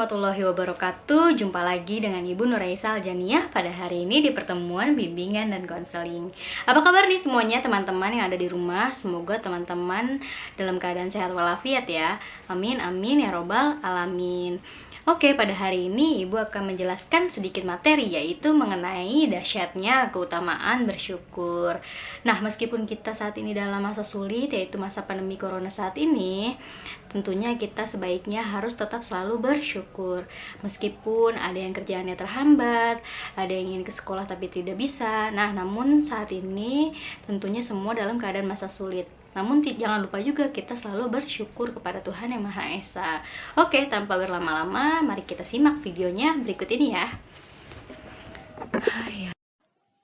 warahmatullahi wabarakatuh. Jumpa lagi dengan Ibu Nuraisa Aljaniah pada hari ini di pertemuan bimbingan dan konseling. Apa kabar nih semuanya teman-teman yang ada di rumah? Semoga teman-teman dalam keadaan sehat walafiat ya. Amin amin ya robbal alamin. Oke, pada hari ini Ibu akan menjelaskan sedikit materi, yaitu mengenai dahsyatnya keutamaan bersyukur. Nah, meskipun kita saat ini dalam masa sulit, yaitu masa pandemi corona saat ini, tentunya kita sebaiknya harus tetap selalu bersyukur. Meskipun ada yang kerjaannya terhambat, ada yang ingin ke sekolah tapi tidak bisa. Nah, namun saat ini tentunya semua dalam keadaan masa sulit. Namun jangan lupa juga kita selalu bersyukur kepada Tuhan Yang Maha Esa. Oke, tanpa berlama-lama, mari kita simak videonya berikut ini ya.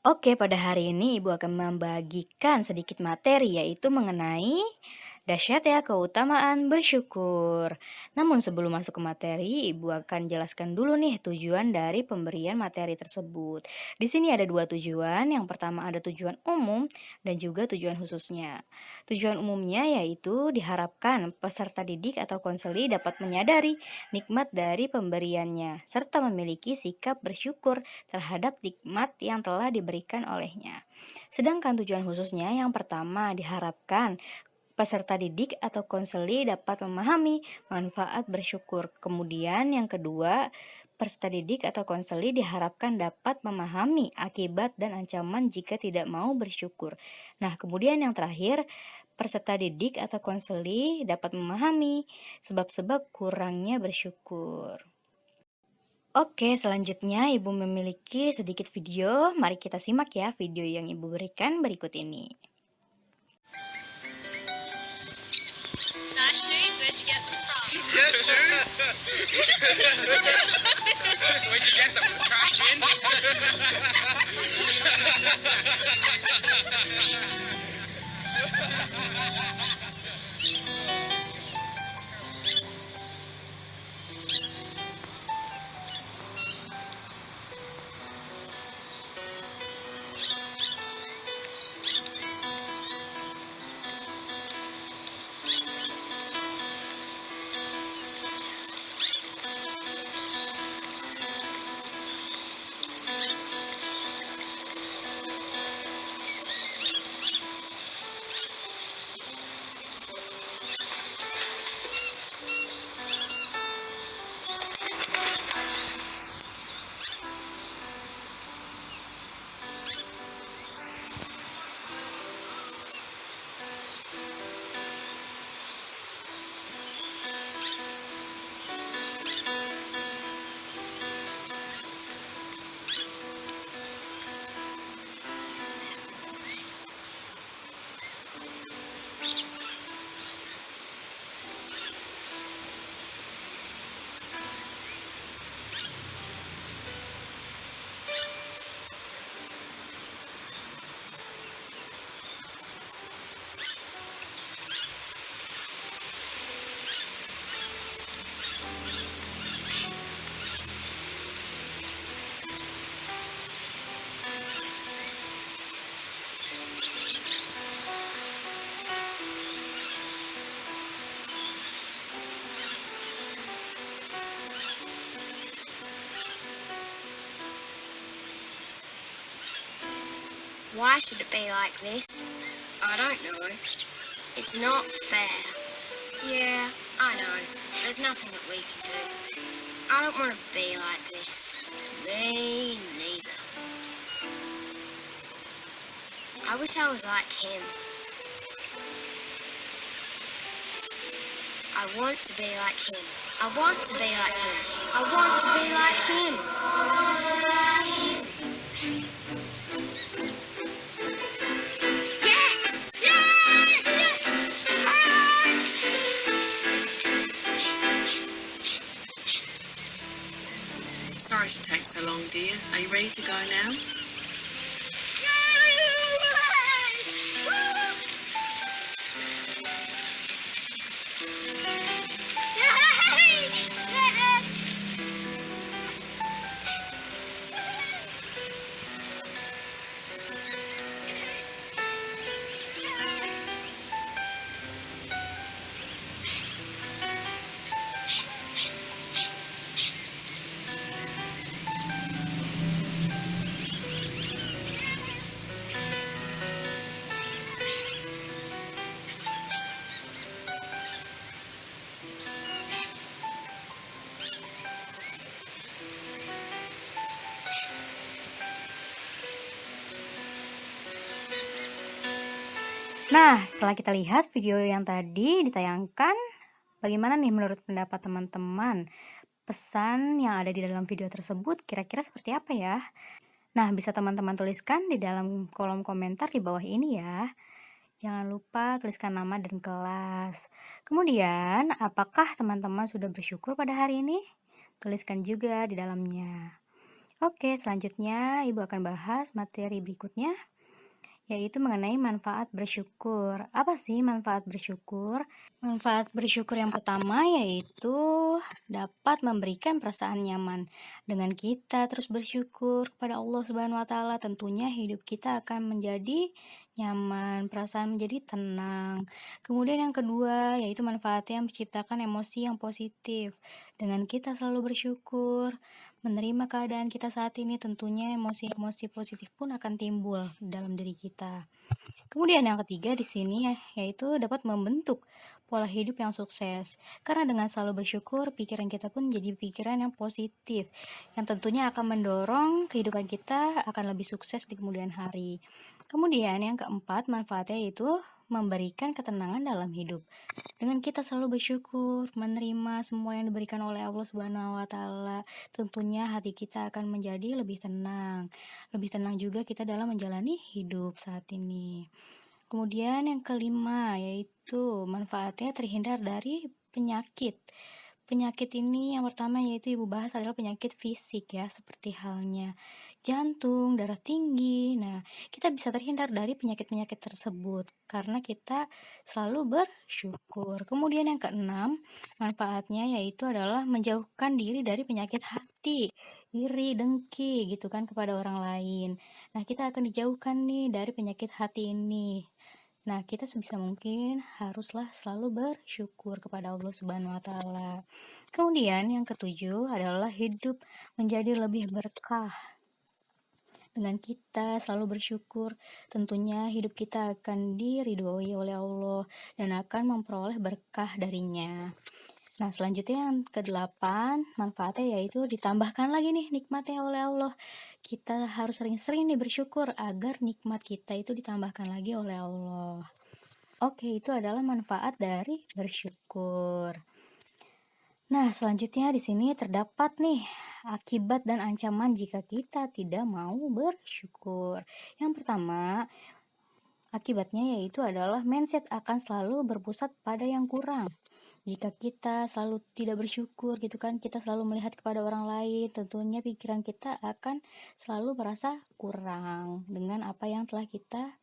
Oke, pada hari ini Ibu akan membagikan sedikit materi, yaitu mengenai dahsyat ya keutamaan bersyukur. Namun sebelum masuk ke materi, Ibu akan jelaskan dulu nih tujuan dari pemberian materi tersebut. Di sini ada dua tujuan. Yang pertama ada tujuan umum dan juga tujuan khususnya. Tujuan umumnya yaitu diharapkan peserta didik atau konseli dapat menyadari nikmat dari pemberiannya serta memiliki sikap bersyukur terhadap nikmat yang telah diberikan olehnya. Sedangkan tujuan khususnya yang pertama diharapkan peserta didik atau konseli dapat memahami manfaat bersyukur. Kemudian yang kedua, peserta didik atau konseli diharapkan dapat memahami akibat dan ancaman jika tidak mau bersyukur. Nah, kemudian yang terakhir, peserta didik atau konseli dapat memahami sebab-sebab kurangnya bersyukur. Oke, selanjutnya Ibu memiliki sedikit video. Mari kita simak ya video yang Ibu berikan berikut ini. Nice shoes, where'd you get them from? Yeah, shoes. Where'd you get them? From the trash bin? Why should it be like this? I don't know. It's not fair. Yeah, I know. There's nothing that we can do. I don't want to be like this. Me neither. I wish I was like him. I want to be like him. I want to be like him. I want to be like him. Yes! Sorry to take so long, dear. Are you ready to go now? Nah, setelah kita lihat video yang tadi ditayangkan, bagaimana nih menurut pendapat teman-teman? Pesan yang ada di dalam video tersebut kira-kira seperti apa ya? Nah, bisa teman-teman tuliskan di dalam kolom komentar di bawah ini ya. Jangan lupa tuliskan nama dan kelas. Kemudian, apakah teman-teman sudah bersyukur pada hari ini? Tuliskan juga di dalamnya. Oke, selanjutnya Ibu akan bahas materi berikutnya, yaitu mengenai manfaat bersyukur. Apa sih manfaat bersyukur? Manfaat bersyukur yang pertama yaitu dapat memberikan perasaan nyaman. Dengan kita terus bersyukur kepada Allah Subhanahu wa taala, tentunya hidup kita akan menjadi nyaman, perasaan menjadi tenang. Kemudian yang kedua yaitu manfaatnya menciptakan emosi yang positif. Dengan kita selalu bersyukur, menerima keadaan kita saat ini, tentunya emosi-emosi positif pun akan timbul dalam diri kita. Kemudian yang ketiga di sini yaitu dapat membentuk pola hidup yang sukses. Karena dengan selalu bersyukur, pikiran kita pun menjadi pikiran yang positif, yang tentunya akan mendorong kehidupan kita akan lebih sukses di kemudian hari. Kemudian yang keempat, manfaatnya yaitu memberikan ketenangan dalam hidup. Dengan kita selalu bersyukur, menerima semua yang diberikan oleh Allah Subhanahu wa taala, tentunya hati kita akan menjadi lebih tenang. Lebih tenang juga kita dalam menjalani hidup saat ini. Kemudian yang kelima yaitu manfaatnya terhindar dari penyakit. Penyakit ini yang pertama yaitu Ibu bahas adalah penyakit fisik ya, seperti halnya jantung, darah tinggi. Nah, kita bisa terhindar dari penyakit-penyakit tersebut karena kita selalu bersyukur. Kemudian yang keenam, manfaatnya yaitu adalah menjauhkan diri dari penyakit hati, iri, dengki gitu kan kepada orang lain. Nah, kita akan dijauhkan nih dari penyakit hati ini. Nah, kita sebisa mungkin haruslah selalu bersyukur kepada Allah Subhanahu wa taala. Kemudian yang ketujuh adalah hidup menjadi lebih berkah. Dengan kita selalu bersyukur, tentunya hidup kita akan diridhoi oleh Allah dan akan memperoleh berkah darinya. Nah, selanjutnya yang kedelapan, manfaatnya yaitu ditambahkan lagi nih nikmatnya oleh Allah. Kita harus sering-sering nih bersyukur agar nikmat kita itu ditambahkan lagi oleh Allah. Oke, itu adalah manfaat dari bersyukur. Nah, selanjutnya di sini terdapat nih akibat dan ancaman jika kita tidak mau bersyukur. Yang pertama, akibatnya yaitu adalah mindset akan selalu berpusat pada yang kurang. Jika kita selalu tidak bersyukur gitu kan, kita selalu melihat kepada orang lain, tentunya pikiran kita akan selalu merasa kurang dengan apa yang telah kita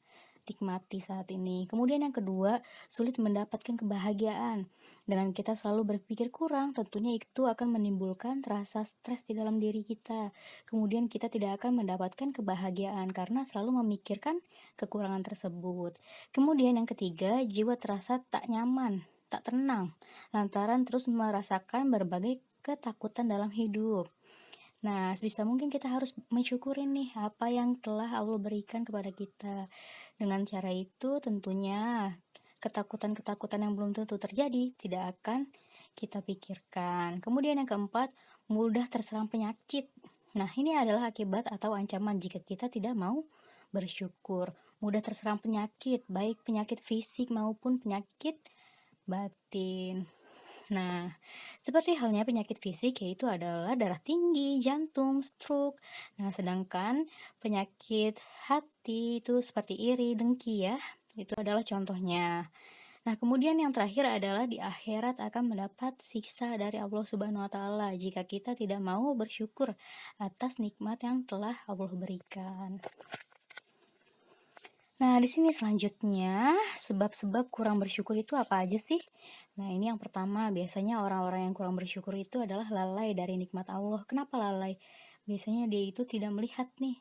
nikmati saat ini. Kemudian yang kedua, sulit mendapatkan kebahagiaan. Dengan kita selalu berpikir kurang, tentunya itu akan menimbulkan rasa stres di dalam diri kita. Kemudian kita tidak akan mendapatkan kebahagiaan karena selalu memikirkan kekurangan tersebut. Kemudian yang ketiga, jiwa terasa tak nyaman, tak tenang, lantaran terus merasakan berbagai ketakutan dalam hidup. Nah, sebisa mungkin kita harus mensyukuri nih apa yang telah Allah berikan kepada kita. Dengan cara itu tentunya ketakutan-ketakutan yang belum tentu terjadi tidak akan kita pikirkan. Kemudian yang keempat, mudah terserang penyakit. Nah, ini adalah akibat atau ancaman jika kita tidak mau bersyukur. Mudah terserang penyakit, baik penyakit fisik maupun penyakit batin. Nah, seperti halnya penyakit fisik yaitu adalah darah tinggi, jantung, stroke. Nah, sedangkan penyakit hati itu seperti iri, dengki ya, itu adalah contohnya. Nah, kemudian yang terakhir adalah di akhirat akan mendapat siksa dari Allah Subhanahu wa taala jika kita tidak mau bersyukur atas nikmat yang telah Allah berikan. Nah, di sini selanjutnya, sebab-sebab kurang bersyukur itu apa aja sih? Nah, ini yang pertama, biasanya orang-orang yang kurang bersyukur itu adalah lalai dari nikmat Allah. Kenapa lalai? Biasanya dia itu tidak melihat nih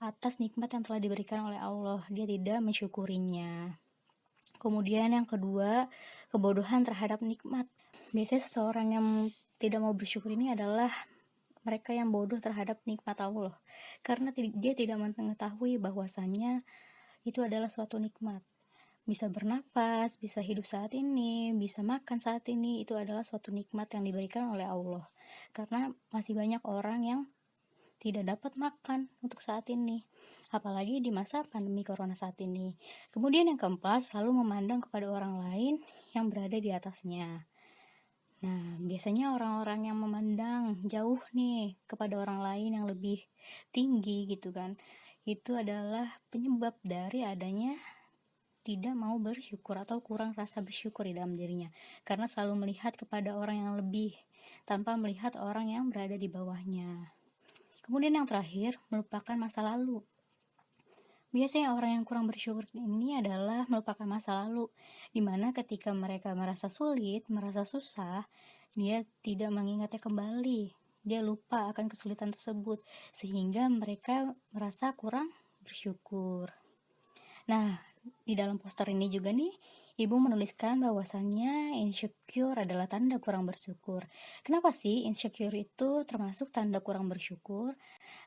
atas nikmat yang telah diberikan oleh Allah. Dia tidak mensyukurinya. Kemudian yang kedua, kebodohan terhadap nikmat. Biasanya seseorang yang tidak mau bersyukur ini adalah mereka yang bodoh terhadap nikmat Allah. Karena dia tidak mengetahui bahwasannya itu adalah suatu nikmat. Bisa bernafas, bisa hidup saat ini, bisa makan saat ini, itu adalah suatu nikmat yang diberikan oleh Allah. Karena masih banyak orang yang tidak dapat makan untuk saat ini. apalagi di masa pandemi corona saat ini. Kemudian yang keempat, selalu memandang kepada orang lain yang berada di atasnya. Nah, biasanya orang-orang yang memandang jauh nih kepada orang lain yang lebih tinggi gitu kan, itu adalah penyebab dari adanya tidak mau bersyukur atau kurang rasa bersyukur di dalam dirinya, karena selalu melihat kepada orang yang lebih tanpa melihat orang yang berada di bawahnya. Kemudian yang terakhir, melupakan masa lalu. Biasanya orang yang kurang bersyukur ini adalah melupakan masa lalu, dimana ketika mereka merasa sulit, merasa susah, dia tidak mengingatnya kembali. Dia lupa akan kesulitan tersebut, sehingga mereka merasa kurang bersyukur. Nah, di dalam poster ini juga nih, ibu menuliskan bahwasannya insecure adalah tanda kurang bersyukur. Kenapa sih insecure itu termasuk tanda kurang bersyukur?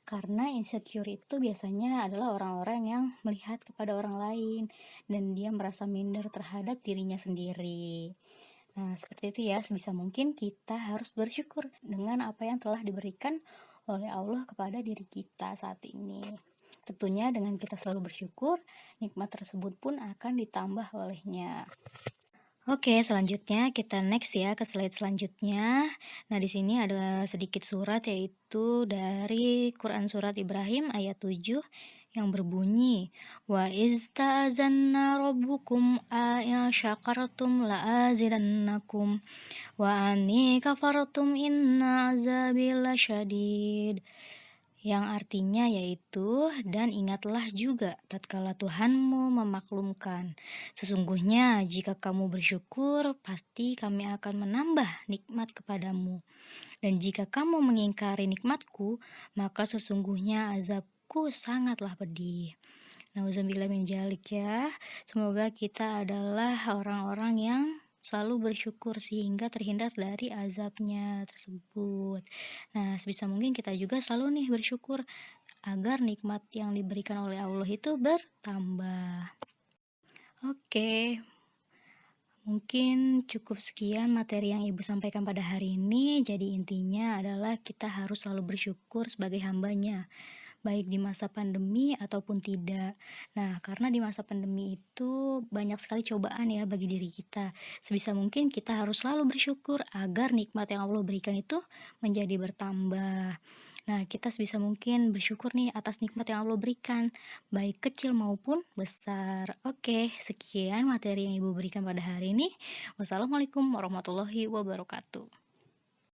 Karena insecure itu biasanya adalah orang-orang yang melihat kepada orang lain dan dia merasa minder terhadap dirinya sendiri. Nah, seperti itu ya, sebisa mungkin kita harus bersyukur dengan apa yang telah diberikan oleh Allah kepada diri kita saat ini. Tentunya dengan kita selalu bersyukur, nikmat tersebut pun akan ditambah olehnya. Oke, selanjutnya kita next ya ke slide selanjutnya. Nah, di sini ada sedikit surat yaitu dari Quran surat Ibrahim ayat 7 yang berbunyi, Wa izta'azanna rabbukum aya syakartum la'azidannakum wa anni kafartum inna azabi lasyadid. Yang artinya yaitu, dan ingatlah juga tatkala Tuhanmu memaklumkan, sesungguhnya jika kamu bersyukur, pasti kami akan menambah nikmat kepadamu. Dan jika kamu mengingkari nikmatku, maka sesungguhnya azabku sangatlah pedih. Nauzubillah min dzalik ya. Semoga kita adalah orang-orang yang selalu bersyukur sehingga terhindar dari azabnya tersebut. Nah, sebisa mungkin kita juga selalu nih bersyukur agar nikmat yang diberikan oleh Allah itu bertambah. Oke, mungkin cukup sekian materi yang Ibu sampaikan pada hari ini. Jadi intinya adalah kita harus selalu bersyukur sebagai hambanya, baik di masa pandemi ataupun tidak. Nah, karena di masa pandemi itu banyak sekali cobaan ya bagi diri kita. Sebisa mungkin kita harus selalu bersyukur agar nikmat yang Allah berikan itu menjadi bertambah. Nah, kita sebisa mungkin bersyukur nih atas nikmat yang Allah berikan, baik kecil maupun besar. Oke, sekian materi yang Ibu berikan pada hari ini. Wassalamualaikum warahmatullahi wabarakatuh.